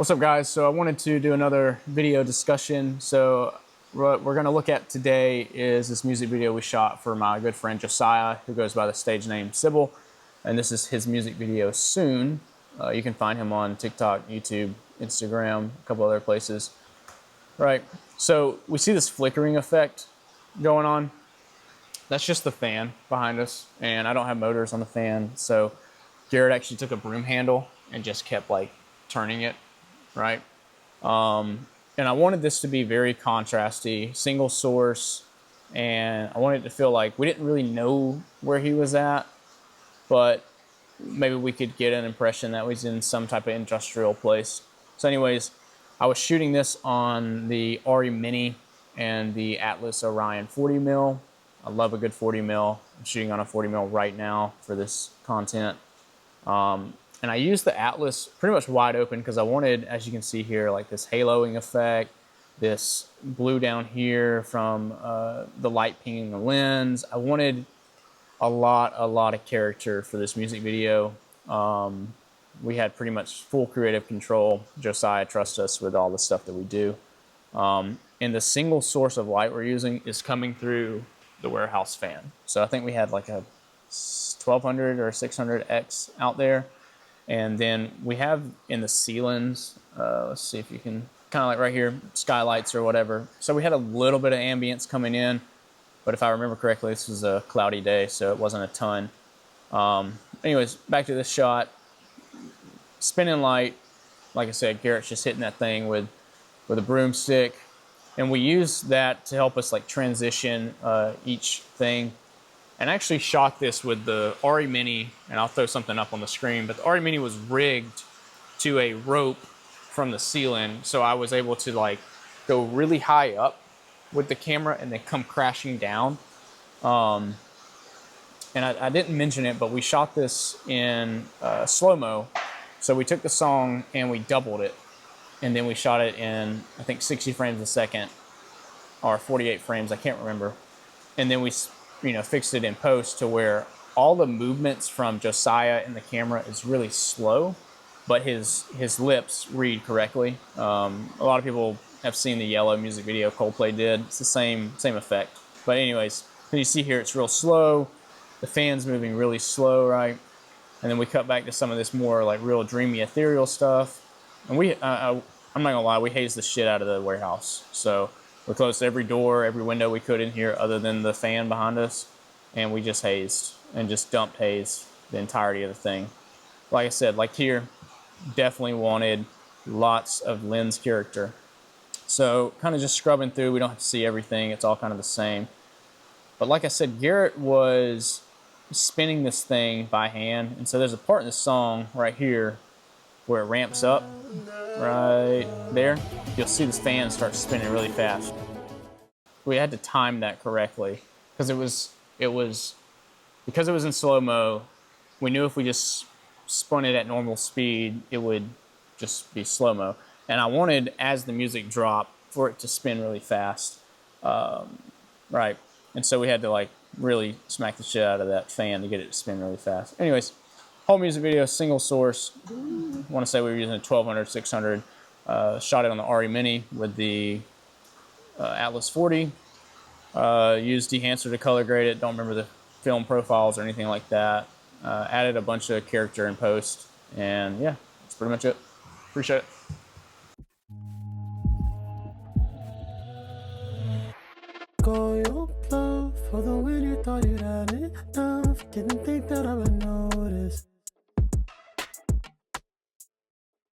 What's up, guys? So I wanted to do another video discussion. So what we're going to look at today is this music video we shot for my good friend Josiah, who goes by the stage name SiBL, and this is his music video Soon. You can find him on TikTok, YouTube, Instagram, a couple other places. Right, so we see this flickering effect going on. That's just the fan behind us, and I don't have motors on the fan, so Garrett actually took a broom handle and just kept like turning it, right? And I wanted this to be very contrasty, single source, and I wanted it to feel like we didn't really know where he was at, but maybe we could get an impression that he's in some type of industrial place. So anyways, I was shooting this on the RE Mini and the Atlas Orion 40mm. I love a good 40mm. I'm shooting on a 40mm right now for this content. And I used the Atlas pretty much wide open because I wanted, as you can see here, like this haloing effect, this blue down here from the light pinging the lens. I wanted a lot of character for this music video. We had pretty much full creative control. Josiah trusts us with all the stuff that we do. And the single source of light we're using is coming through the warehouse fan. So I think we had like a 1200 or 600X out there. And then we have in the ceilings, let's see if you can, kind of like right here, skylights or whatever. So we had a little bit of ambience coming in, but if I remember correctly, this was a cloudy day, so it wasn't a ton. Anyways, back to this shot. Spinning light, like I said, Garrett's just hitting that thing with a broomstick. And we use that to help us like transition each thing. And I actually shot this with the RE Mini, and I'll throw something up on the screen, but the RE Mini was rigged to a rope from the ceiling, so I was able to like go really high up with the camera and then come crashing down. And I didn't mention it, but we shot this in slow-mo. So we took the song and we doubled it, and then we shot it in, I think, 60 frames a second, or 48 frames, I can't remember. And then we fixed it in post to where all the movements from Josiah in the camera is really slow, but his lips read correctly. A lot of people have seen the Yellow music video Coldplay did. It's the same effect. But anyways, you see here it's real slow. The fan's moving really slow, right? And then we cut back to some of this more like real dreamy ethereal stuff. And I'm not gonna lie, we hazed the shit out of the warehouse. So we closed every door, every window we could in here other than the fan behind us. And we just hazed and just dumped haze the entirety of the thing. Like I said, like here, definitely wanted lots of lens character. So kind of just scrubbing through, we don't have to see everything. It's all kind of the same. But like I said, Garrett was spinning this thing by hand. And so there's a part in the song right here where it ramps up right there. You'll see this fan start spinning really fast. We had to time that correctly because it was in slow-mo. We knew if we just spun it at normal speed, it would just be slow-mo. And I wanted, as the music dropped, for it to spin really fast. Right. And so we had to like really smack the shit out of that fan to get it to spin really fast. Anyways, whole music video, single source. I want to say we were using a 1200, 600. Shot it on the RE Mini with the Atlas 40. Used Dehancer to color grade it. Don't remember the film profiles or anything like that. Added a bunch of character in post. And yeah, that's pretty much it. Appreciate it. Call your bluff, although when you thought you had enough, didn't think that I would know.